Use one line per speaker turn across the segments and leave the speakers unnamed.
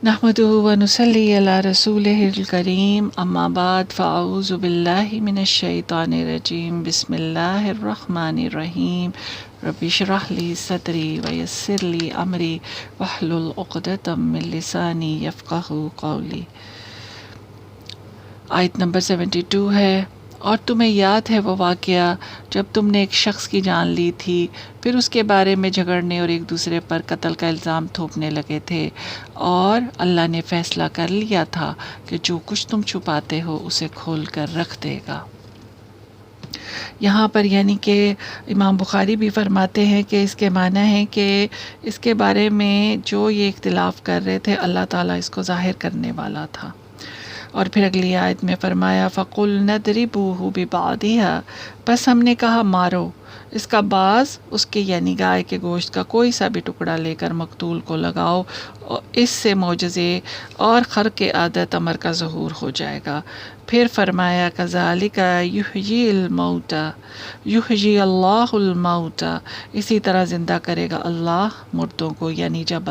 نحمدہ و نصلی علی رسولہ الکریم، اما بعد فاعوذ باللہ من الشیطان الرجیم، بسم اللہ الرحمن الرحیم۔ رب اشرح لی صدری ویسر لی امری واحلل عقدۃ من لسانی یفقہوا قولی۔ آیت نمبر 72 ہے، اور تمہیں یاد ہے وہ واقعہ جب تم نے ایک شخص کی جان لی تھی، پھر اس کے بارے میں جھگڑنے اور ایک دوسرے پر قتل کا الزام تھوپنے لگے تھے، اور اللہ نے فیصلہ کر لیا تھا کہ جو کچھ تم چھپاتے ہو اسے کھول کر رکھ دے گا۔ یہاں پر یعنی کہ امام بخاری بھی فرماتے ہیں کہ اس کے معنی ہے کہ اس کے بارے میں جو یہ اختلاف کر رہے تھے اللہ تعالیٰ اس کو ظاہر کرنے والا تھا۔ اور پھر اگلی آیت میں فرمایا فَقُلْنَا اضْرِبُوهُ بِبَعْضِهَا، بس ہم نے کہا مارو اس کا بعض، اس کے یعنی گائے کے گوشت کا کوئی سا بھی ٹکڑا لے کر مقتول کو لگاؤ، اس سے معجزے اور خرق عادت امر کا ظہور ہو جائے گا۔ پھر فرمایا كَذَلِكَ يُحْيِي الْمَوْتَى يُحْيِي اللَّهُ الْمَوْتَى، اسی طرح زندہ کرے گا اللہ مردوں کو، یعنی جب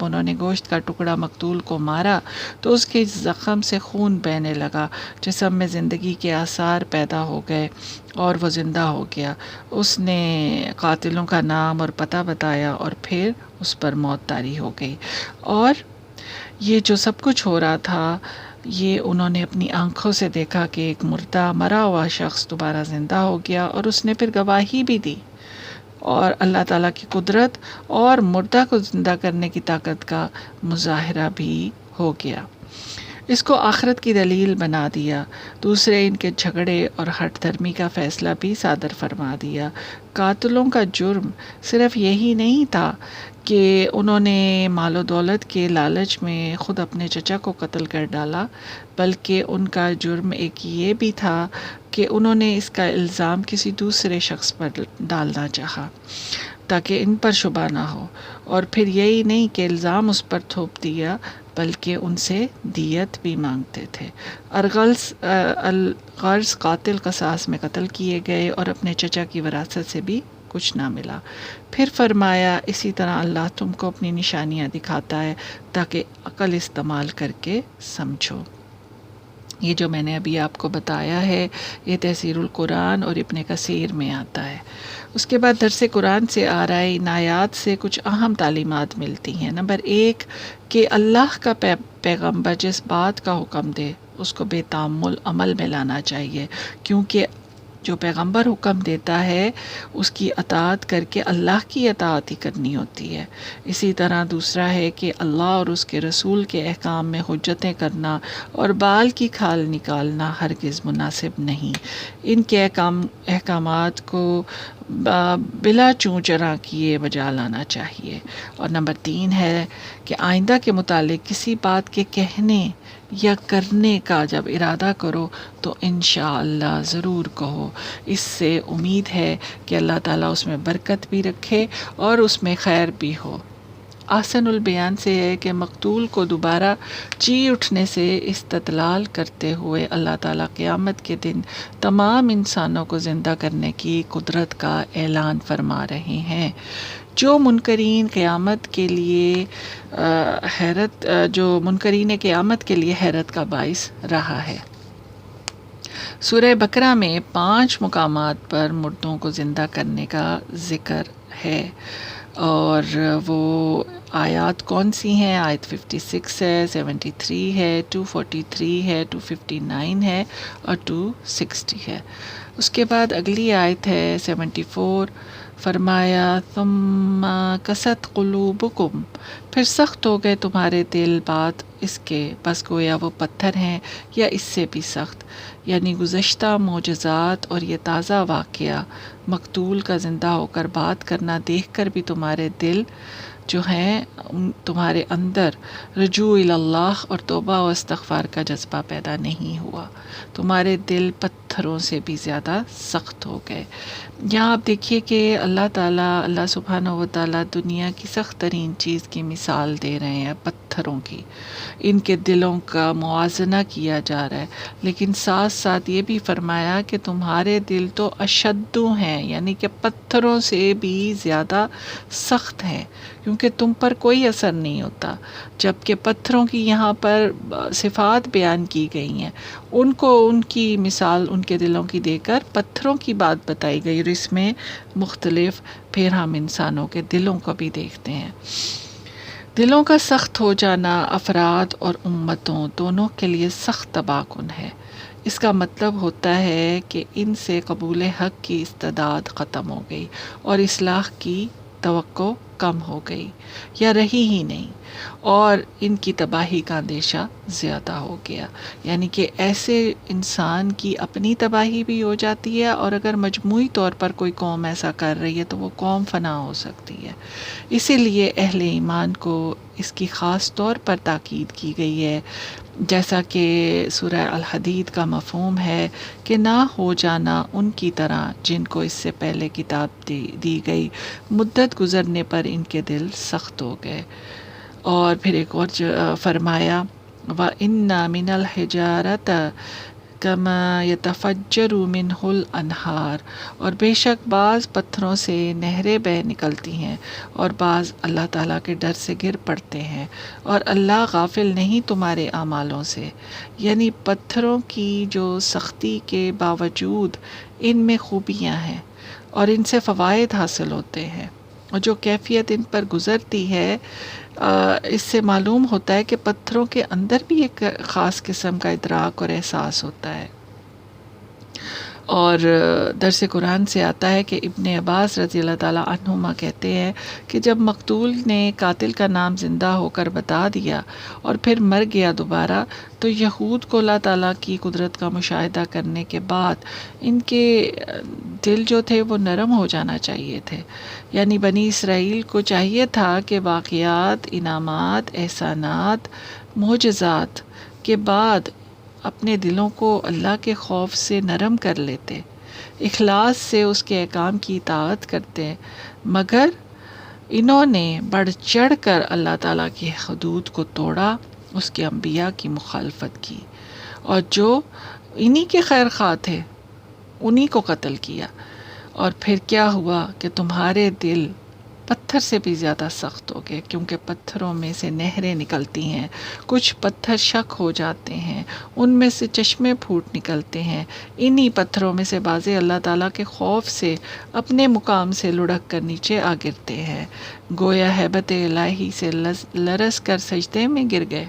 انہوں نے گوشت کا ٹکڑا مقتول کو مارا تو اس کے زخم سے خون بہنے لگا، جسم میں زندگی کے آثار پیدا ہو گئے اور وہ زندہ ہو گیا۔ اس نے قاتلوں کا نام اور پتہ بتایا اور پھر اس پر موت طاری ہو گئی۔ اور یہ جو سب کچھ ہو رہا تھا یہ انہوں نے اپنی آنکھوں سے دیکھا کہ ایک مردہ مرا ہوا شخص دوبارہ زندہ ہو گیا، اور اس نے پھر گواہی بھی دی، اور اللہ تعالیٰ کی قدرت اور مردہ کو زندہ کرنے کی طاقت کا مظاہرہ بھی ہو گیا۔ اس کو آخرت کی دلیل بنا دیا۔ دوسرے ان کے جھگڑے اور ہٹ دھرمی کا فیصلہ بھی صادر فرما دیا۔ قاتلوں کا جرم صرف یہی نہیں تھا کہ انہوں نے مال و دولت کے لالچ میں خود اپنے چچا کو قتل کر ڈالا، بلکہ ان کا جرم ایک یہ بھی تھا کہ انہوں نے اس کا الزام کسی دوسرے شخص پر ڈالنا چاہا تاکہ ان پر شبہ نہ ہو، اور پھر یہی نہیں کہ الزام اس پر تھوپ دیا بلکہ ان سے دیت بھی مانگتے تھے۔ الغرض قاتل قصاص میں قتل کیے گئے اور اپنے چچا کی وراثت سے بھی کچھ نہ ملا۔ پھر فرمایا اسی طرح اللہ تم کو اپنی نشانیاں دکھاتا ہے تاکہ عقل استعمال کر کے سمجھو۔ یہ جو میں نے ابھی آپ کو بتایا ہے یہ تفسیر القرآن اور ابن کثیر میں آتا ہے۔ اس کے بعد درس قرآن سے آ رہا ہے، ان آیات سے کچھ اہم تعلیمات ملتی ہیں۔ نمبر 1 کہ اللہ کا پیغمبر جس بات کا حکم دے اس کو بے تامل عمل میں لانا چاہیے، کیونکہ جو پیغمبر حکم دیتا ہے اس کی اطاعت کر کے اللہ کی اطاعت ہی کرنی ہوتی ہے۔ اسی طرح دوسرا ہے کہ اللہ اور اس کے رسول کے احکام میں حجتیں کرنا اور بال کی کھال نکالنا ہرگز مناسب نہیں۔ ان کے احکامات کو بلا چوں چرا کیے بجا لانا چاہیے۔ اور نمبر 3 ہے کہ آئندہ کے متعلق کسی بات کے کہنے یا کرنے کا جب ارادہ کرو تو انشاءاللہ ضرور کہو، اس سے امید ہے کہ اللہ تعالیٰ اس میں برکت بھی رکھے اور اس میں خیر بھی ہو۔ احسن البیان سے ہے کہ مقتول کو دوبارہ جی اٹھنے سے استدلال کرتے ہوئے اللہ تعالیٰ قیامت کے دن تمام انسانوں کو زندہ کرنے کی قدرت کا اعلان فرما رہے ہیں، جو منکرین قیامت کے لیے حیرت کا باعث رہا ہے۔ سورہ بقرہ میں 5 مقامات پر مردوں کو زندہ کرنے کا ذکر ہے، اور وہ آیات کون سی ہیں؟ آیت 56 ہے، 73 ہے، 243 ہے، 259 ہے اور 260 ہے۔ اس کے بعد اگلی آیت ہے 74، فرمایا ثم قست قلوبکم، پھر سخت ہو گئے تمہارے دل بعد اس کے، بس گویا وہ پتھر ہیں یا اس سے بھی سخت، یعنی گزشتہ معجزات اور یہ تازہ واقعہ مقتول کا زندہ ہو کر بات کرنا دیکھ کر بھی تمہارے دل جو ہیں تمہارے اندر رجوع اللہ اور توبہ و استغفار کا جذبہ پیدا نہیں ہوا، تمہارے دل پتھروں سے بھی زیادہ سخت ہو گئے۔ یہاں آپ دیکھیے کہ اللہ سبحانہ و تعالیٰ دنیا کی سخت ترین چیز کی مثال دے رہے ہیں، پتھروں کی۔ ان کے دلوں کا موازنہ کیا جا رہا ہے، لیکن ساتھ ساتھ یہ بھی فرمایا کہ تمہارے دل تو اشدو ہیں، یعنی کہ پتھروں سے بھی زیادہ سخت ہیں، کیونکہ تم پر کوئی اثر نہیں ہوتا۔ جبکہ پتھروں کی یہاں پر صفات بیان کی گئی ہیں، ان کو ان کی مثال ان کے دلوں کی دے کر پتھروں کی بات بتائی گئی، اور اس میں مختلف پھر ہم انسانوں کے دلوں کو بھی دیکھتے ہیں۔ دلوں کا سخت ہو جانا افراد اور امتوں دونوں کے لیے سخت تباہ کن ہے۔ اس کا مطلب ہوتا ہے کہ ان سے قبول حق کی استعداد ختم ہو گئی اور اصلاح کی توقع کم ہو گئی یا رہی ہی نہیں، اور ان کی تباہی کا اندیشہ زیادہ ہو گیا۔ یعنی کہ ایسے انسان کی اپنی تباہی بھی ہو جاتی ہے، اور اگر مجموعی طور پر کوئی قوم ایسا کر رہی ہے تو وہ قوم فنا ہو سکتی ہے۔ اسی لیے اہل ایمان کو اس کی خاص طور پر تاکید کی گئی ہے، جیسا کہ سورہ الحدید کا مفہوم ہے کہ نہ ہو جانا ان کی طرح جن کو اس سے پہلے کتاب دی گئی، مدت گزرنے پر ان کے دل سخت ہو گئے۔ اور پھر ایک اور فرمایا وَإِنَّ مِنَ الْحِجَارَةِ كَمَا يَتَفَجَّرُ مِنْهُ الْأَنْهَارُ، اور بے شک بعض پتھروں سے نہریں بہہ نکلتی ہیں، اور بعض اللہ تعالیٰ کے ڈر سے گر پڑتے ہیں، اور اللہ غافل نہیں تمہارے اعمالوں سے۔ یعنی پتھروں کی جو سختی کے باوجود ان میں خوبیاں ہیں اور ان سے فوائد حاصل ہوتے ہیں، اور جو کیفیت ان پر گزرتی ہے، اس سے معلوم ہوتا ہے کہ پتھروں کے اندر بھی ایک خاص قسم کا ادراک اور احساس ہوتا ہے۔ اور درس قرآن سے آتا ہے کہ ابن عباس رضی اللہ تعالیٰ عنہما کہتے ہیں کہ جب مقتول نے قاتل کا نام زندہ ہو کر بتا دیا اور پھر مر گیا دوبارہ، تو یہود کو اللہ تعالیٰ کی قدرت کا مشاہدہ کرنے کے بعد ان کے دل جو تھے وہ نرم ہو جانا چاہیے تھے۔ یعنی بنی اسرائیل کو چاہیے تھا کہ واقعات، انعامات، احسانات، معجزات کے بعد اپنے دلوں کو اللہ کے خوف سے نرم کر لیتے، اخلاص سے اس کے احکام کی اطاعت کرتے، مگر انہوں نے بڑھ چڑھ کر اللہ تعالیٰ کی حدود کو توڑا، اس کے انبیاء کی مخالفت کی، اور جو انہی کے خیر خواہ تھے انہی کو قتل کیا۔ اور پھر کیا ہوا کہ تمہارے دل پتھر سے بھی زیادہ سخت ہو گئے، کیونکہ پتھروں میں سے نہریں نکلتی ہیں، کچھ پتھر شک ہو جاتے ہیں، ان میں سے چشمے پھوٹ نکلتے ہیں، انہی پتھروں میں سے بعضے اللہ تعالیٰ کے خوف سے اپنے مقام سے لڑک کر نیچے آ گرتے ہیں، گویا ہیبت الہی سے لرز کر سجدے میں گر گئے۔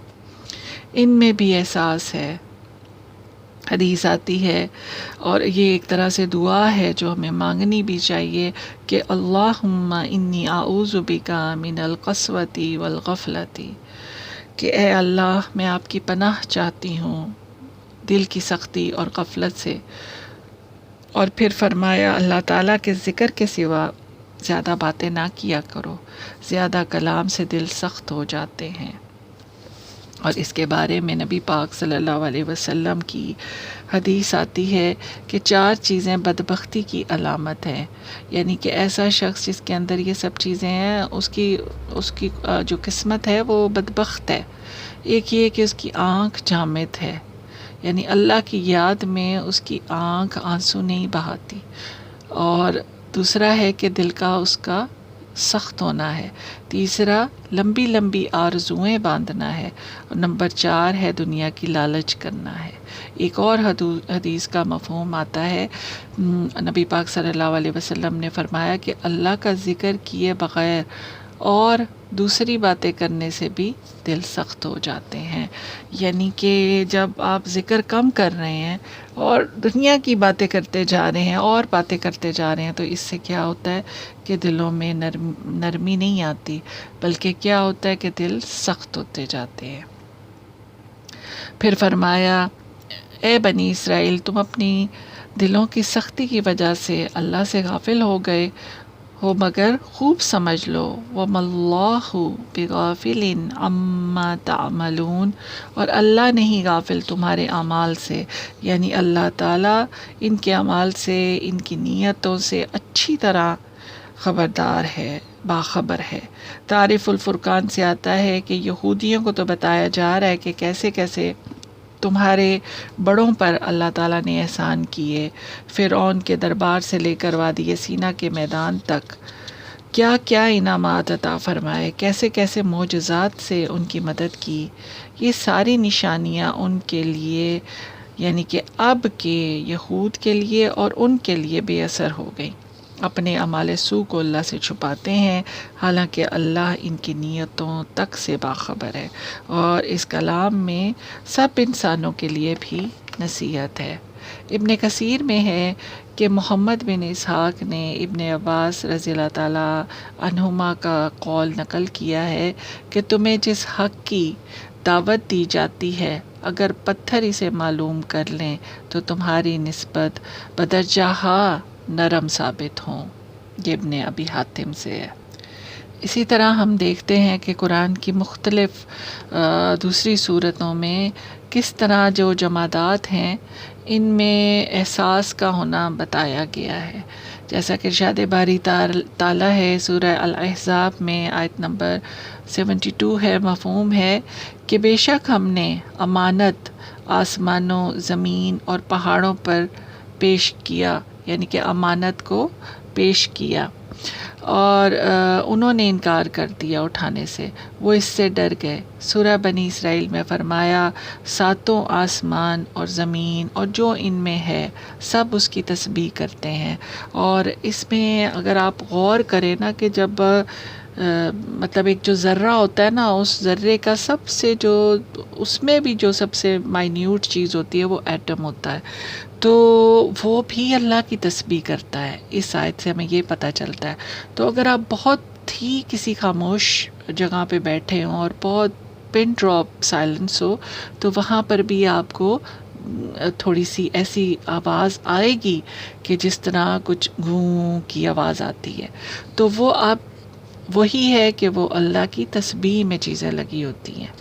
ان میں بھی احساس ہے۔ حدیث آتی ہے، اور یہ ایک طرح سے دعا ہے جو ہمیں مانگنی بھی چاہیے کہ اللہم انی اعوذ بک من القسوۃ والغفلۃ، کہ اے اللہ میں آپ کی پناہ چاہتی ہوں دل کی سختی اور غفلت سے۔ اور پھر فرمایا اللہ تعالیٰ کے ذکر کے سوا زیادہ باتیں نہ کیا کرو، زیادہ کلام سے دل سخت ہو جاتے ہیں۔ اور اس کے بارے میں نبی پاک صلی اللہ علیہ وسلم کی حدیث آتی ہے کہ 4 چیزیں بدبختی کی علامت ہیں، یعنی کہ ایسا شخص جس کے اندر یہ سب چیزیں ہیں، اس کی جو قسمت ہے وہ بدبخت ہے۔ ایک یہ کہ اس کی آنکھ جامد ہے، یعنی اللہ کی یاد میں اس کی آنکھ آنسو نہیں بہاتی، اور دوسرا ہے کہ دل کا اس کا سخت ہونا ہے، تیسرا لمبی لمبی آرزوئیں باندھنا ہے، اور نمبر 4 ہے دنیا کی لالچ کرنا ہے۔ ایک اور حدیث کا مفہوم آتا ہے، نبی پاک صلی اللہ علیہ وسلم نے فرمایا کہ اللہ کا ذکر کیے بغیر اور دوسری باتیں کرنے سے بھی دل سخت ہو جاتے ہیں۔ یعنی کہ جب آپ ذکر کم کر رہے ہیں اور دنیا کی باتیں کرتے جا رہے ہیں اور باتیں کرتے جا رہے ہیں، تو اس سے کیا ہوتا ہے کہ دلوں میں نرمی نہیں آتی، بلکہ کیا ہوتا ہے کہ دل سخت ہوتے جاتے ہیں۔ پھر فرمایا اے بنی اسرائیل، تم اپنی دلوں کی سختی کی وجہ سے اللہ سے غافل ہو گئے ہو مگر خوب سمجھ لو، وَمَا اللَّهُ بِغَافِلٍ عَمَّا تَعْمَلُونَ، اور اللہ نہیں غافل تمہارے اعمال سے، یعنی اللہ تعالیٰ ان کے اعمال سے، ان کی نیتوں سے اچھی طرح خبردار ہے، باخبر ہے۔ تعریف الفرقان سے آتا ہے کہ یہودیوں کو تو بتایا جا رہا ہے کہ کیسے کیسے تمہارے بڑوں پر اللہ تعالیٰ نے احسان کیے، فرعون کے دربار سے لے کر وادی سینا کے میدان تک کیا کیا انعامات عطا فرمائے، کیسے کیسے معجزات سے ان کی مدد کی۔ یہ ساری نشانیاں ان کے لیے، یعنی کہ اب کے یہود کے لیے اور ان کے لیے بے اثر ہو گئی۔ اپنے اعمال سوء کو اللہ سے چھپاتے ہیں، حالانکہ اللہ ان کی نیتوں تک سے باخبر ہے، اور اس کلام میں سب انسانوں کے لیے بھی نصیحت ہے۔ ابن کثیر میں ہے کہ محمد بن اسحاق نے ابن عباس رضی اللہ تعالیٰ عنہما کا قول نقل کیا ہے کہ تمہیں جس حق کی دعوت دی جاتی ہے اگر پتھر اسے معلوم کر لیں تو تمہاری نسبت بدرجہ نرم ثابت ہوں۔ یہ ابن ابی حاتم سے ہے۔ اسی طرح ہم دیکھتے ہیں کہ قرآن کی مختلف دوسری صورتوں میں کس طرح جو جمادات ہیں ان میں احساس کا ہونا بتایا گیا ہے، جیسا کہ ارشاد باری تعالیٰ ہے سورہ الاحزاب میں آیت نمبر 72 ہے، مفہوم ہے کہ بے شک ہم نے امانت آسمانوں، زمین اور پہاڑوں پر پیش کیا، یعنی کہ امانت کو پیش کیا، اور انہوں نے انکار کر دیا اٹھانے سے، وہ اس سے ڈر گئے۔ سورہ بنی اسرائیل میں فرمایا ساتوں آسمان اور زمین اور جو ان میں ہے سب اس کی تسبیح کرتے ہیں۔ اور اس میں اگر آپ غور کریں نا کہ جب مطلب ایک جو ذرہ ہوتا ہے نا، اس ذرے کا سب سے جو اس میں بھی جو سب سے مائنیوٹ چیز ہوتی ہے وہ ایٹم ہوتا ہے، تو وہ بھی اللہ کی تسبیح کرتا ہے۔ اس آیت سے ہمیں یہ پتہ چلتا ہے۔ تو اگر آپ بہت ہی کسی خاموش جگہ پہ بیٹھے ہوں اور بہت پن ڈراپ سائلنس ہو تو وہاں پر بھی آپ کو تھوڑی سی ایسی آواز آئے گی کہ جس طرح کچھ گوں کی آواز آتی ہے، تو وہ آپ وہی ہے کہ وہ اللہ کی تسبیح میں چیزیں لگی ہوتی ہیں۔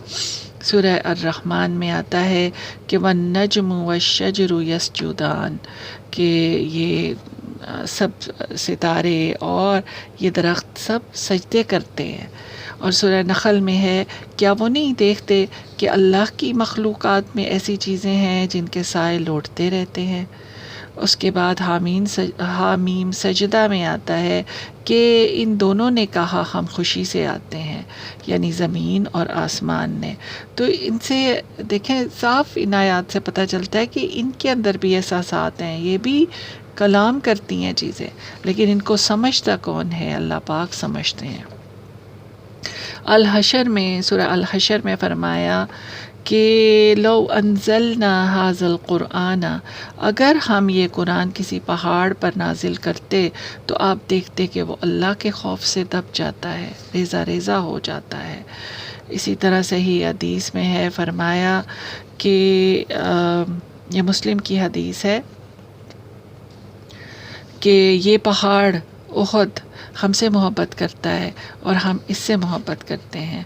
سورہ الرحمن میں آتا ہے کہ وَالنَّجْمُ وَالشَّجَرُ يَسْجُدَانِ، کہ یہ سب ستارے اور یہ درخت سب سجدے کرتے ہیں۔ اور سورہ نخل میں ہے کیا وہ نہیں دیکھتے کہ اللہ کی مخلوقات میں ایسی چیزیں ہیں جن کے سائے لوٹتے رہتے ہیں۔ اس کے بعد حامیم سجدہ میں آتا ہے کہ ان دونوں نے کہا ہم خوشی سے آتے ہیں، یعنی زمین اور آسمان نے۔ تو ان سے دیکھیں صاف ان آیات سے پتہ چلتا ہے کہ ان کے اندر بھی احساسات ہیں، یہ بھی کلام کرتی ہیں چیزیں، لیکن ان کو سمجھتا کون ہے؟ اللہ پاک سمجھتے ہیں۔ الحشر میں، سورہ الحشر میں فرمایا کہ لو انزلنا ھذا القرآن، اگر ہم یہ قرآن کسی پہاڑ پر نازل کرتے تو آپ دیکھتے کہ وہ اللہ کے خوف سے دب جاتا ہے، ریزہ ریزہ ہو جاتا ہے۔ اسی طرح صحیح حدیث میں ہے، فرمایا کہ یہ مسلم کی حدیث ہے کہ یہ پہاڑ احد ہم سے محبت کرتا ہے اور ہم اس سے محبت کرتے ہیں۔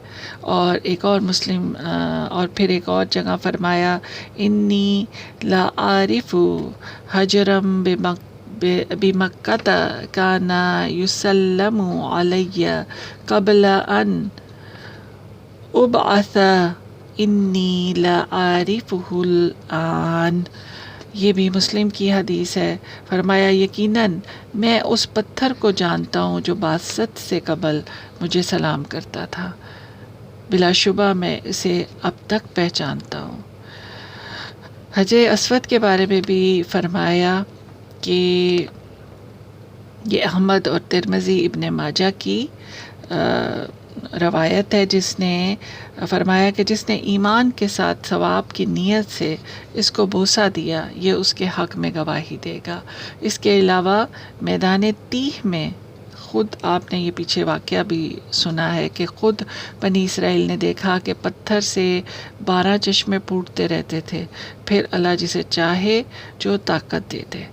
اور ایک اور مسلم اور پھر ایک اور جگہ فرمایا انی لا عارف حجرم بمکۃ کان یسلم علی قبل ان ابعث انی لا عارفہ الآن۔ یہ بھی مسلم کی حدیث ہے۔ فرمایا یقیناً میں اس پتھر کو جانتا ہوں جو بعثت سے قبل مجھے سلام کرتا تھا، بلا شبہ میں اسے اب تک پہچانتا ہوں۔ حجر اسود کے بارے میں بھی فرمایا کہ یہ احمد اور ترمذی ابن ماجہ کی روایت ہے، جس نے فرمایا کہ جس نے ایمان کے ساتھ ثواب کی نیت سے اس کو بوسہ دیا یہ اس کے حق میں گواہی دے گا۔ اس کے علاوہ میدان تیہ میں خود آپ نے یہ پیچھے واقعہ بھی سنا ہے کہ خود بنی اسرائیل نے دیکھا کہ پتھر سے 12 چشمے پھوٹتے رہتے تھے، پھر اللہ جسے چاہے جو طاقت دے دے۔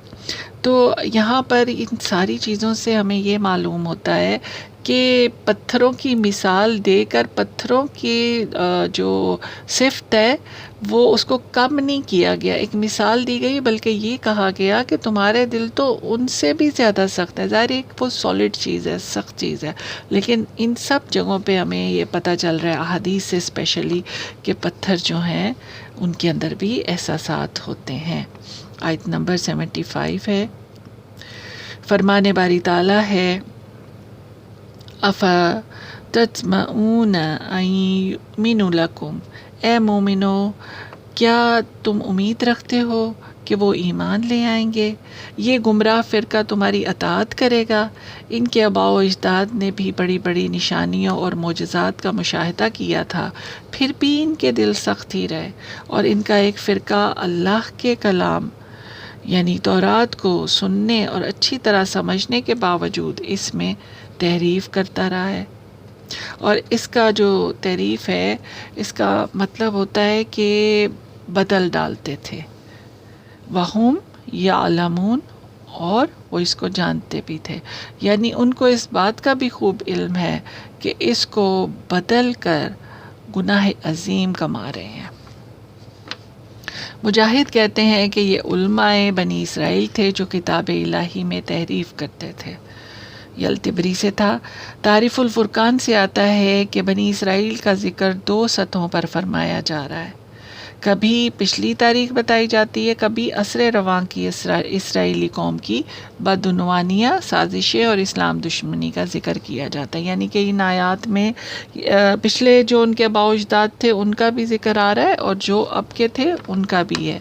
تو یہاں پر ان ساری چیزوں سے ہمیں یہ معلوم ہوتا ہے کہ پتھروں کی مثال دے کر پتھروں کی جو صفت ہے وہ اس کو کم نہیں کیا گیا، ایک مثال دی گئی، بلکہ یہ کہا گیا کہ تمہارے دل تو ان سے بھی زیادہ سخت ہے۔ ظاہر ایک بہت سالڈ چیز ہے، سخت چیز ہے، لیکن ان سب جگہوں پہ ہمیں یہ پتہ چل رہا ہے، احادیث سے اسپیشلی، کہ پتھر جو ہیں ان کے اندر بھی احساسات ہوتے ہیں۔ آیت نمبر 75 ہے، فرمان باری تعالیٰ ہے افتطمعون ان یؤمنوا لکم، اے مومنو کیا تم امید رکھتے ہو کہ وہ ایمان لے آئیں گے، یہ گمراہ فرقہ تمہاری اطاعت کرے گا؟ ان کے آباء و اجداد نے بھی بڑی بڑی نشانیوں اور معجزات کا مشاہدہ کیا تھا، پھر بھی ان کے دل سخت ہی رہے، اور ان کا ایک فرقہ اللہ کے کلام یعنی تورات کو سننے اور اچھی طرح سمجھنے کے باوجود اس میں تحریف کرتا رہا ہے۔ اور اس کا جو تحریف ہے، اس کا مطلب ہوتا ہے کہ بدل ڈالتے تھے، وَهُمْ يَعْلَمُونَ، اور وہ اس کو جانتے بھی تھے، یعنی ان کو اس بات کا بھی خوب علم ہے کہ اس کو بدل کر گناہ عظیم کما رہے ہیں۔ مجاہد کہتے ہیں کہ یہ علماء بنی اسرائیل تھے جو کتاب الہی میں تحریف کرتے تھے۔ یہ الطبری سے تھا۔ تعریف الفرقان سے آتا ہے کہ بنی اسرائیل کا ذکر 2 سطحوں پر فرمایا جا رہا ہے، کبھی پچھلی تاریخ بتائی جاتی ہے، کبھی عصر رواں کی اسرائیلی قوم کی بدعنوانیہ، سازشیں اور اسلام دشمنی کا ذکر کیا جاتا ہے، یعنی کہ ان آیات میں پچھلے جو ان کے آباء و اجداد تھے ان کا بھی ذکر آ رہا ہے، اور جو اب کے تھے ان کا بھی ہے۔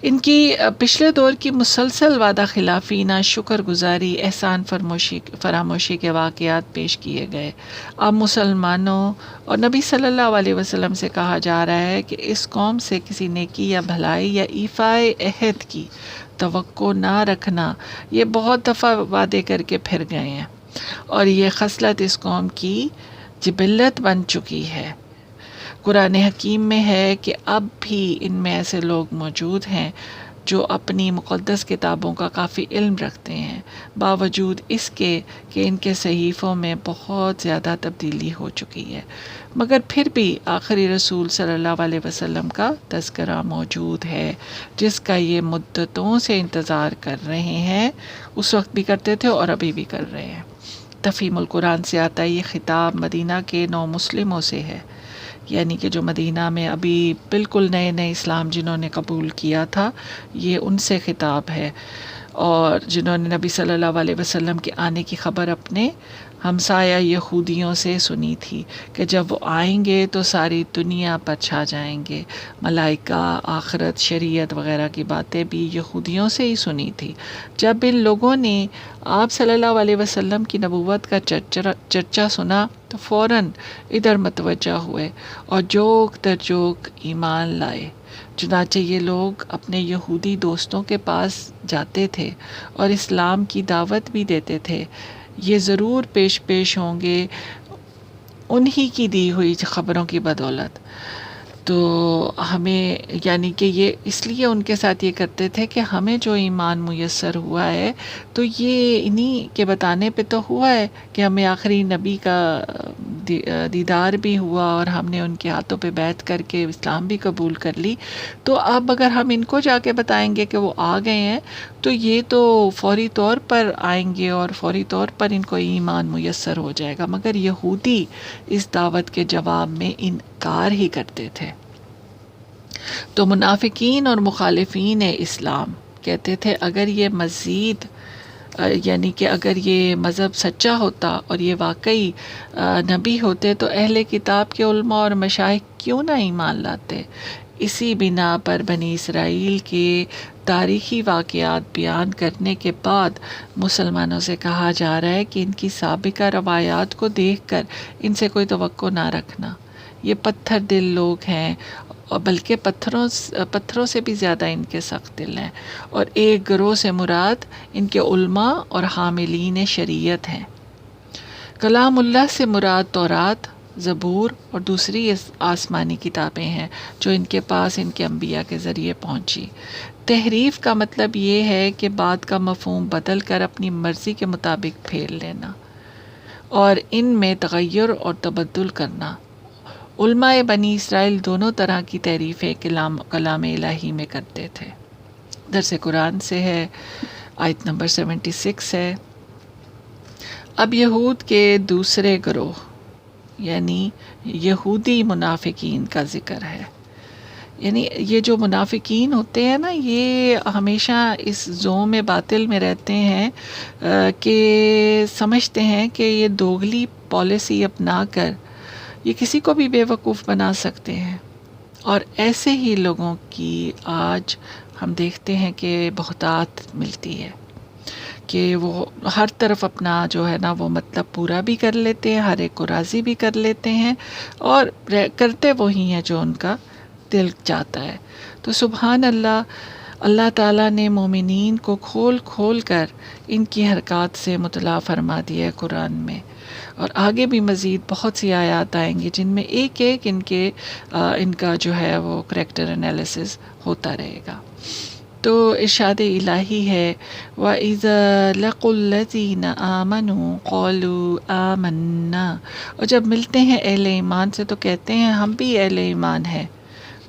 ان کی پچھلے دور کی مسلسل وعدہ خلافی، ناشکر گزاری، احسان فراموشی کے واقعات پیش کیے گئے۔ اب مسلمانوں اور نبی صلی اللہ علیہ وسلم سے کہا جا رہا ہے کہ اس قوم سے کسی نیکی یا بھلائی یا ایفائے عہد کی توقع نہ رکھنا، یہ بہت دفعہ وعدے کر کے پھر گئے ہیں، اور یہ خصلت اس قوم کی جبلت بن چکی ہے۔ قرآن حکیم میں ہے کہ اب بھی ان میں ایسے لوگ موجود ہیں جو اپنی مقدس کتابوں کا کافی علم رکھتے ہیں، باوجود اس کے کہ ان کے صحیفوں میں بہت زیادہ تبدیلی ہو چکی ہے، مگر پھر بھی آخری رسول صلی اللہ علیہ وسلم کا تذکرہ موجود ہے، جس کا یہ مدتوں سے انتظار کر رہے ہیں، اس وقت بھی کرتے تھے اور ابھی بھی کر رہے ہیں۔ تفہیم القرآن سے آتا ہے، یہ خطاب مدینہ کے نو مسلموں سے ہے، یعنی کہ جو مدینہ میں ابھی بالکل نئے نئے اسلام جنہوں نے قبول کیا تھا، یہ ان سے خطاب ہے، اور جنہوں نے نبی صلی اللہ علیہ وسلم کے آنے کی خبر اپنے ہمسایہ یہودیوں سے سنی تھی کہ جب وہ آئیں گے تو ساری دنیا پر چھا جائیں گے۔ ملائکہ، آخرت، شریعت وغیرہ کی باتیں بھی یہودیوں سے ہی سنی تھی۔ جب ان لوگوں نے آپ صلی اللہ علیہ وسلم کی نبوت کا چرچا سنا تو فوراً ادھر متوجہ ہوئے اور جوک در جوک ایمان لائے۔ چنانچہ یہ لوگ اپنے یہودی دوستوں کے پاس جاتے تھے اور اسلام کی دعوت بھی دیتے تھے، یہ ضرور پیش ہوں گے انہی کی دی ہوئی خبروں کی بدولت۔ تو ہمیں یعنی کہ یہ اس لیے ان کے ساتھ یہ کرتے تھے کہ ہمیں جو ایمان میسر ہوا ہے تو یہ انہی کے بتانے پہ تو ہوا ہے کہ ہمیں آخری نبی کا دیدار بھی ہوا اور ہم نے ان کے ہاتھوں پہ بیعت کر کے اسلام بھی قبول کر لی، تو اب اگر ہم ان کو جا کے بتائیں گے کہ وہ آ گئے ہیں تو یہ تو فوری طور پر آئیں گے اور فوری طور پر ان کو ایمان میسر ہو جائے گا، مگر یہودی اس دعوت کے جواب میں انکار ہی کرتے تھے۔ تو منافقین اور مخالفین اسلام کہتے تھے اگر یہ مزید یعنی کہ اگر یہ مذہب سچا ہوتا اور یہ واقعی نبی ہوتے تو اہل کتاب کے علماء اور مشائخ کیوں نہ ایمان لاتے۔ اسی بنا پر بنی اسرائیل کے تاریخی واقعات بیان کرنے کے بعد مسلمانوں سے کہا جا رہا ہے کہ ان کی سابقہ روایات کو دیکھ کر ان سے کوئی توقع نہ رکھنا، یہ پتھر دل لوگ ہیں، اور بلکہ پتھروں سے بھی زیادہ ان کے سخت دل ہیں، اور ایک گروہ سے مراد ان کے علماء اور حاملین شریعت ہیں۔ کلام اللہ سے مراد تورات زبور اور دوسری آسمانی کتابیں ہیں جو ان کے پاس ان کے انبیاء کے ذریعے پہنچی۔ تحریف کا مطلب یہ ہے کہ بات کا مفہوم بدل کر اپنی مرضی کے مطابق پھیر لینا اور ان میں تغیر اور تبدل کرنا۔ علماء بنی اسرائیل دونوں طرح کی تحریفیں کلام الہی میں کرتے تھے۔ درس قرآن سے ہے، آیت نمبر 76 ہے۔ اب یہود کے دوسرے گروہ یعنی یہودی منافقین کا ذکر ہے۔ یعنی یہ جو منافقین ہوتے ہیں نا، یہ ہمیشہ اس زوم باطل میں رہتے ہیں کہ سمجھتے ہیں کہ یہ دوگلی پالیسی اپنا کر یہ کسی کو بھی بے وقوف بنا سکتے ہیں، اور ایسے ہی لوگوں کی آج ہم دیکھتے ہیں کہ بہتات ملتی ہے کہ وہ ہر طرف اپنا جو ہے نا وہ مطلب پورا بھی کر لیتے ہیں، ہر ایک کو راضی بھی کر لیتے ہیں، اور کرتے وہی ہیں جو ان کا دل چاہتا ہے۔ تو سبحان اللہ، اللہ تعالیٰ نے مومنین کو کھول کھول کر ان کی حرکات سے مطلع فرما دیا ہے قرآن میں، اور آگے بھی مزید بہت سی آیات آئیں گی جن میں ایک ایک ان کا جو ہے وہ کریکٹر انالیسس ہوتا رہے گا۔ تو ارشاد الہی ہے وَإِذَا لَقُوا الَّذِينَ آمَنُوا قَالُوا آمَنَّا، اور جب ملتے ہیں اہل ایمان سے تو کہتے ہیں ہم بھی اہل ایمان ہیں۔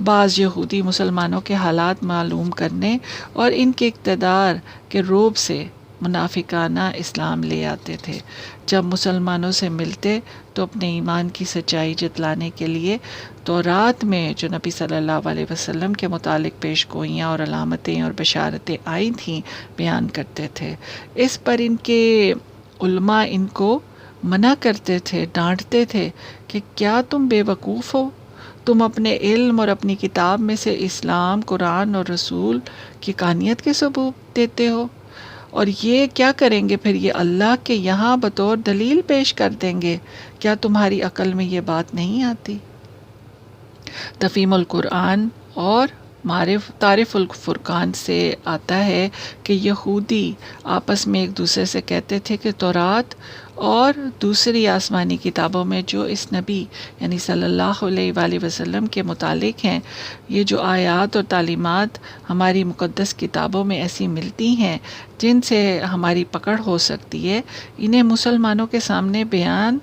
بعض یہودی مسلمانوں کے حالات معلوم کرنے اور ان کے اقتدار کے روب سے منافقانہ اسلام لے آتے تھے۔ جب مسلمانوں سے ملتے تو اپنے ایمان کی سچائی جتلانے کے لیے تورات میں جو نبی صلی اللہ علیہ وسلم کے متعلق پیش گوئیاں اور علامتیں اور بشارتیں آئی تھیں بیان کرتے تھے۔ اس پر ان کے علماء ان کو منع کرتے تھے، ڈانٹتے تھے کہ کیا تم بے وقوف ہو؟ تم اپنے علم اور اپنی کتاب میں سے اسلام، قرآن اور رسول کی حقانیت کے ثبوت دیتے ہو، اور یہ کیا کریں گے پھر؟ یہ اللہ کے یہاں بطور دلیل پیش کر دیں گے۔ کیا تمہاری عقل میں یہ بات نہیں آتی؟ تفہیم القرآن اور تعریف الفرقان سے آتا ہے کہ یہودی آپس میں ایک دوسرے سے کہتے تھے کہ تورات اور دوسری آسمانی کتابوں میں جو اس نبی یعنی صلی اللہ علیہ وآلہ وسلم کے متعلق ہیں، یہ جو آیات اور تعلیمات ہماری مقدس کتابوں میں ایسی ملتی ہیں جن سے ہماری پکڑ ہو سکتی ہے، انہیں مسلمانوں کے سامنے بیان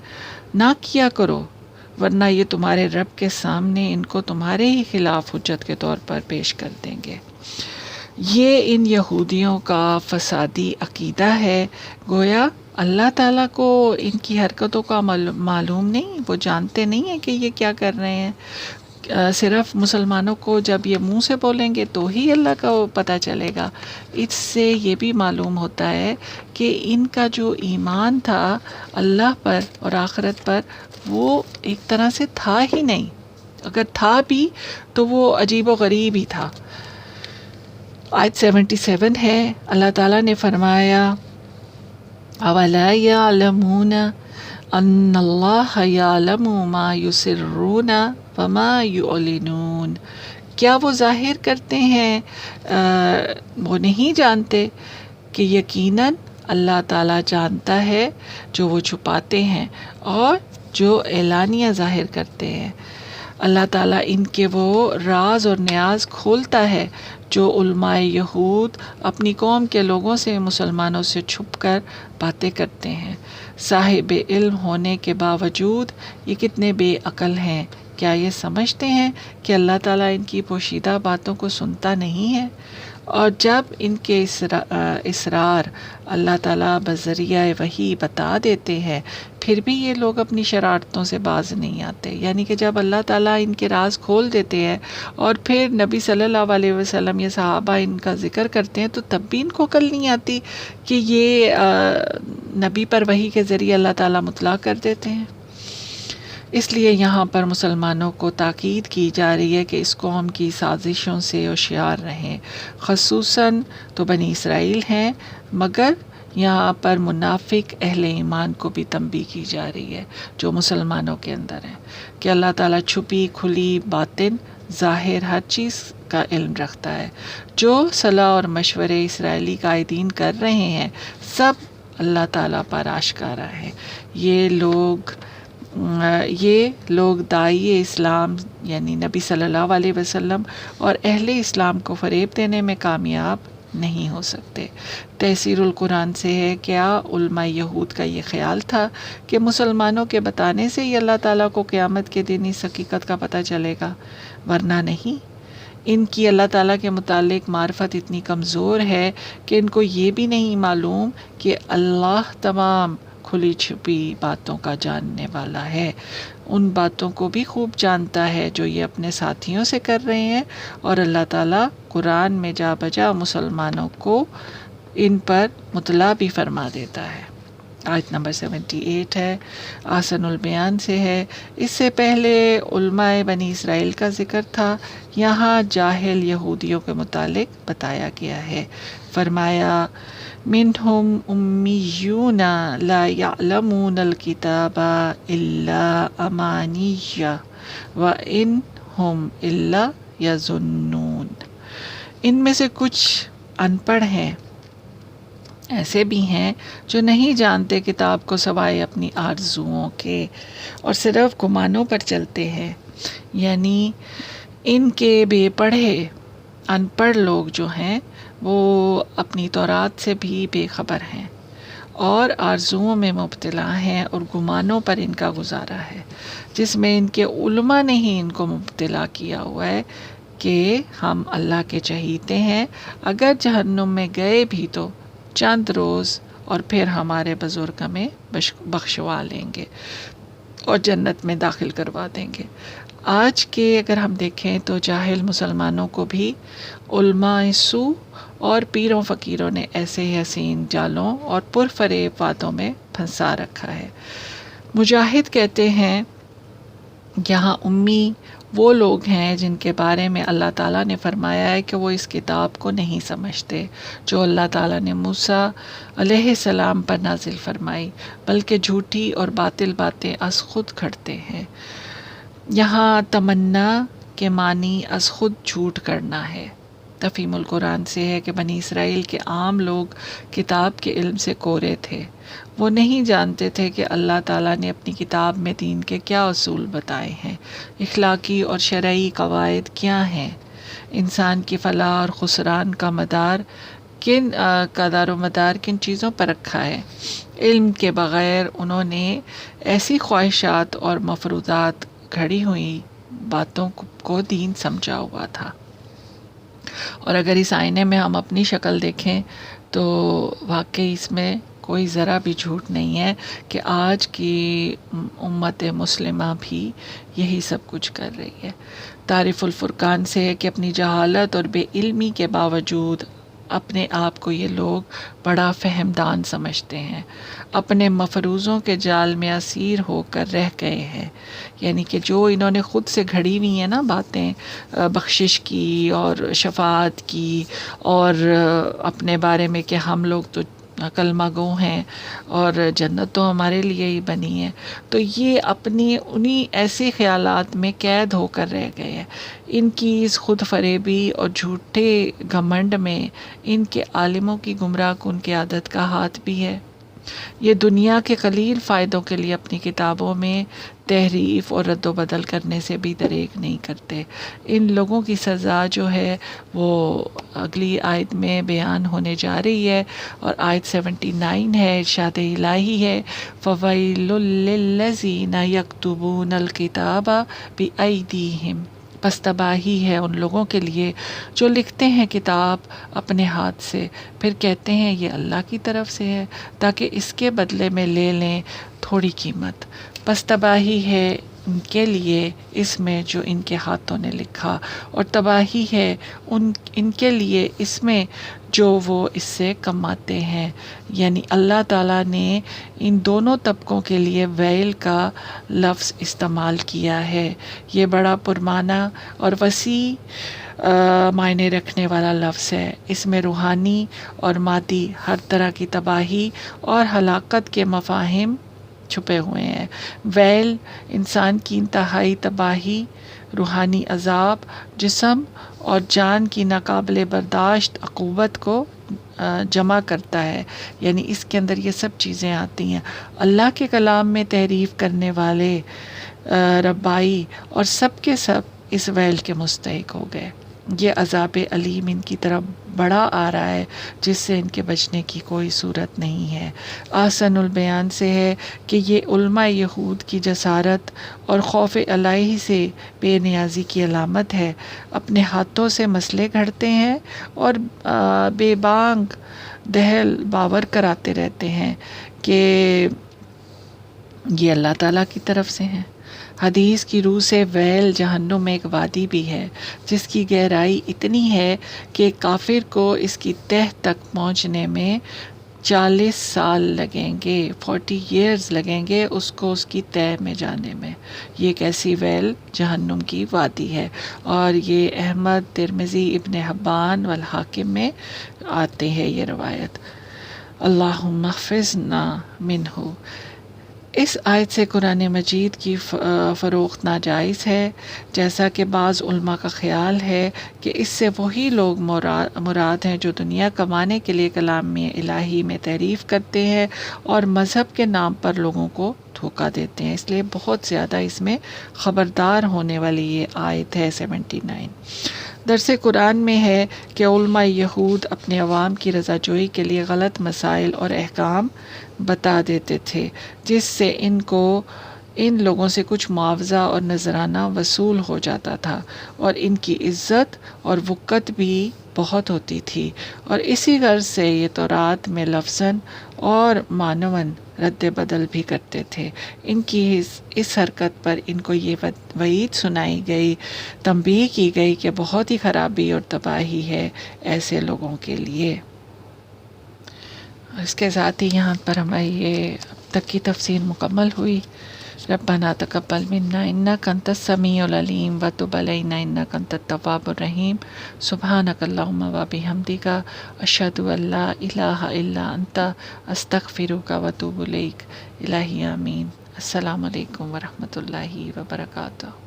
نہ کیا کرو، ورنہ یہ تمہارے رب کے سامنے ان کو تمہارے ہی خلاف حجت کے طور پر پیش کر دیں گے۔ یہ ان یہودیوں کا فسادی عقیدہ ہے، گویا اللہ تعالیٰ کو ان کی حرکتوں کا معلوم نہیں، وہ جانتے نہیں ہیں کہ یہ کیا کر رہے ہیں۔ صرف مسلمانوں کو جب یہ منہ سے بولیں گے تو ہی اللہ کا پتہ چلے گا۔ اس سے یہ بھی معلوم ہوتا ہے کہ ان کا جو ایمان تھا اللہ پر اور آخرت پر، وہ ایک طرح سے تھا ہی نہیں، اگر تھا بھی تو وہ عجیب و غریب ہی تھا۔ آیت 77 ہے، اللہ تعالیٰ نے فرمایا أَوَلَا يَعْلَمُونَ أَنَّ اللَّهَ يَعْلَمُ مَا يُسِرُّونَ وَمَا يُعْلِنُونَ، کیا وہ ظاہر کرتے ہیں، وہ نہیں جانتے کہ یقیناً اللہ تعالیٰ جانتا ہے جو وہ چھپاتے ہیں اور جو اعلانیہ ظاہر کرتے ہیں۔ اللہ تعالیٰ ان کے وہ راز اور نیاز کھولتا ہے جو علماء یہود اپنی قوم کے لوگوں سے، مسلمانوں سے چھپ کر باتیں کرتے ہیں۔ صاحب علم ہونے کے باوجود یہ کتنے بے عقل ہیں، کیا یہ سمجھتے ہیں کہ اللہ تعالیٰ ان کی پوشیدہ باتوں کو سنتا نہیں ہے؟ اور جب ان کے اسرار اللہ تعالیٰ بذریعہ وحی بتا دیتے ہیں، پھر بھی یہ لوگ اپنی شرارتوں سے باز نہیں آتے۔ یعنی کہ جب اللہ تعالیٰ ان کے راز کھول دیتے ہیں اور پھر نبی صلی اللہ علیہ وسلم یا صحابہ ان کا ذکر کرتے ہیں، تو تب بھی ان کو عقل نہیں آتی کہ یہ نبی پر وحی کے ذریعے اللہ تعالیٰ مطلع کر دیتے ہیں۔ اس لیے یہاں پر مسلمانوں کو تاکید کی جا رہی ہے کہ اس قوم کی سازشوں سے ہوشیار رہیں، خصوصاً تو بنی اسرائیل ہیں، مگر یہاں پر منافق اہل ایمان کو بھی تنبیہ کی جا رہی ہے جو مسلمانوں کے اندر ہیں، کہ اللہ تعالیٰ چھپی کھلی باطن ظاہر ہر چیز کا علم رکھتا ہے۔ جو صلاح اور مشورے اسرائیلی قائدین کر رہے ہیں، سب اللہ تعالیٰ پر آشکارا ہے۔ یہ لوگ یہ لوگ داعی اسلام یعنی نبی صلی اللہ علیہ وسلم اور اہل اسلام کو فریب دینے میں کامیاب نہیں ہو سکتے۔ تفسیر القرآن سے ہے، کیا علماء یہود کا یہ خیال تھا کہ مسلمانوں کے بتانے سے ہی اللہ تعالیٰ کو قیامت کے دن اس حقیقت کا پتہ چلے گا؟ ورنہ نہیں۔ ان کی اللہ تعالیٰ کے متعلق معرفت اتنی کمزور ہے کہ ان کو یہ بھی نہیں معلوم کہ اللہ تمام کھلی چھپی باتوں کا جاننے والا ہے، ان باتوں کو بھی خوب جانتا ہے جو یہ اپنے ساتھیوں سے کر رہے ہیں، اور اللہ تعالیٰ قرآن میں جا بجا مسلمانوں کو ان پر مطلع بھی فرما دیتا ہے۔ آیت نمبر 78 ہے، احسن البیان سے ہے، اس سے پہلے علماء بنی اسرائیل کا ذکر تھا، یہاں جاہل یہودیوں کے متعلق بتایا گیا ہے۔ فرمایا منہم امیون لا یعلمون الکتاب الا امانی وان ہم الا یظنون۔ ان میں سے کچھ ان پڑھ ہیں، ایسے بھی ہیں جو نہیں جانتے کتاب کو سوائے اپنی آرزوؤں کے اور صرف گمانوں پر چلتے ہیں۔ یعنی ان کے بے پڑھے ان پڑھ لوگ جو ہیں وہ اپنی تورات سے بھی بے خبر ہیں اور آرزوؤں میں مبتلا ہیں اور گمانوں پر ان کا گزارا ہے، جس میں ان کے علماء نے ہی ان کو مبتلا کیا ہوا ہے کہ ہم اللہ کے چہیتے ہیں، اگر جہنم میں گئے بھی تو چند روز اور پھر ہمارے بزرگ ہمیں بخشوا لیں گے اور جنت میں داخل کروا دیں گے۔ آج کے اگر ہم دیکھیں تو جاہل مسلمانوں کو بھی علماء سو اور پیروں فقیروں نے ایسے ہی حسین جالوں اور پرفریب باتوں میں پھنسا رکھا ہے۔ مجاہد کہتے ہیں یہاں امی وہ لوگ ہیں جن کے بارے میں اللہ تعالیٰ نے فرمایا ہے کہ وہ اس کتاب کو نہیں سمجھتے جو اللہ تعالیٰ نے موسیٰ علیہ السلام پر نازل فرمائی، بلکہ جھوٹی اور باطل باتیں از خود کھڑتے ہیں۔ یہاں تمنا کے معنی از خود جھوٹ کرنا ہے۔ تفہیم القرآن سے ہے کہ بنی اسرائیل کے عام لوگ کتاب کے علم سے کورے تھے، وہ نہیں جانتے تھے کہ اللہ تعالیٰ نے اپنی کتاب میں دین کے کیا اصول بتائے ہیں، اخلاقی اور شرعی قواعد کیا ہیں، انسان کی فلاح اور خسران کا دار و مدار کن چیزوں پر رکھا ہے۔ علم کے بغیر انہوں نے ایسی خواہشات اور مفروضات گھڑی ہوئی باتوں کو دین سمجھا ہوا تھا۔ اور اگر اس آئینے میں ہم اپنی شکل دیکھیں تو واقعی اس میں کوئی ذرا بھی جھوٹ نہیں ہے کہ آج کی امت مسلمہ بھی یہی سب کچھ کر رہی ہے۔ تعریف الفرقان سے ہے کہ اپنی جہالت اور بے علمی کے باوجود اپنے آپ کو یہ لوگ بڑا فہمدان سمجھتے ہیں، اپنے مفروضوں کے جال میں اسیر ہو کر رہ گئے ہیں۔ یعنی کہ جو انہوں نے خود سے گھڑی ہوئی ہیں نا باتیں، بخشش کی اور شفاعت کی اور اپنے بارے میں کہ ہم لوگ تو کلمہ گو ہیں اور جنت تو ہمارے لیے ہی بنی ہے، تو یہ اپنی انہی ایسے خیالات میں قید ہو کر رہ گئے ہیں۔ ان کی اس خود فریبی اور جھوٹے گھمنڈ میں ان کے عالموں کی گمراہ کن کی عادت کا ہاتھ بھی ہے۔ یہ دنیا کے قلیل فائدوں کے لیے اپنی کتابوں میں تحریف اور رد و بدل کرنے سے بھی دریغ نہیں کرتے۔ ان لوگوں کی سزا جو ہے وہ اگلی آیت میں بیان ہونے جا رہی ہے، اور آیت 79 ہے، ارشاد الہی ہے فَوَيْلٌ لِّلَّذِينَ يَكْتُبُونَ الْكِتَابَ بِأَيْدِيهِمْ، پس تباہی ہے ان لوگوں کے لیے جو لکھتے ہیں کتاب اپنے ہاتھ سے، پھر کہتے ہیں یہ اللہ کی طرف سے ہے تاکہ اس کے بدلے میں لے لیں تھوڑی قیمت۔ پس تباہی ہے ان کے لیے اس میں جو ان کے ہاتھوں نے لکھا، اور تباہی ہے ان کے لیے اس میں جو وہ اس سے کماتے ہیں۔ یعنی اللہ تعالیٰ نے ان دونوں طبقوں کے لیے ویل کا لفظ استعمال کیا ہے۔ یہ بڑا پرمعنی اور وسیع معنی رکھنے والا لفظ ہے۔ اس میں روحانی اور مادی ہر طرح کی تباہی اور ہلاکت کے مفاہیم چھپے ہوئے ہیں۔ ویل انسان کی انتہائی تباہی، روحانی عذاب، جسم اور جان کی ناقابل برداشت عقوبت کو جمع کرتا ہے، یعنی اس کے اندر یہ سب چیزیں آتی ہیں۔ اللہ کے کلام میں تحریف کرنے والے ربائی اور سب کے سب اس ویل کے مستحق ہو گئے۔ یہ عذاب علیم ان کی طرف بڑا آ رہا ہے جس سے ان کے بچنے کی کوئی صورت نہیں ہے۔ احسن البیان سے ہے کہ یہ علماء یہود کی جسارت اور خوف الہی سے بے نیازی کی علامت ہے۔ اپنے ہاتھوں سے مسئلے گھڑتے ہیں اور بے بانگ دہل باور کراتے رہتے ہیں کہ یہ اللہ تعالیٰ کی طرف سے ہیں۔ حدیث کی روح سے ویل جہنم میں ایک وادی بھی ہے جس کی گہرائی اتنی ہے کہ کافر کو اس کی تہ تک پہنچنے میں 40 سال لگیں گے، 40 ایئرز لگیں گے اس کو اس کی تہ میں جانے میں۔ یہ ایک ایسی ویل جہنم کی وادی ہے، اور یہ احمد، ترمذی، ابن حبان والحاکم میں آتے ہیں یہ روایت۔ اللہم احفظنا منہ۔ اس آیت سے قرآن مجید کی فروخت ناجائز ہے، جیسا کہ بعض علماء کا خیال ہے کہ اس سے وہی لوگ مراد ہیں جو دنیا کمانے کے لیے کلام الہی میں تحریف کرتے ہیں اور مذہب کے نام پر لوگوں کو دھوکہ دیتے ہیں۔ اس لیے بہت زیادہ اس میں خبردار ہونے والی یہ آیت ہے 79۔ درس قرآن میں ہے کہ علماء یہود اپنے عوام کی رضا جوئی کے لیے غلط مسائل اور احکام بتا دیتے تھے، جس سے ان لوگوں سے کچھ معاوضہ اور نذرانہ وصول ہو جاتا تھا، اور ان کی عزت اور وقت بھی بہت ہوتی تھی، اور اسی غرض سے یہ تورات میں لفظاً اور معنواً رد بدل بھی کرتے تھے۔ ان کی اس حرکت پر ان کو یہ وعید سنائی گئی، تنبیہ کی گئی کہ بہت ہی خرابی اور تباہی ہے ایسے لوگوں کے لیے۔ اس کے ساتھ ہی یہاں پر ہماری یہ اب تک کی تفسیر مکمل ہوئی۔ ربنا تقبل منا انک انت السمیع العلیم وتب علینا انک انت التواب الرحیم۔ سبحانک اللہم وبحمدک اشہد ان لا الہ الا انت استغفرک واتوب الیک۔ الہی آمین۔ السلام علیکم ورحمۃ اللہ وبرکاتہ۔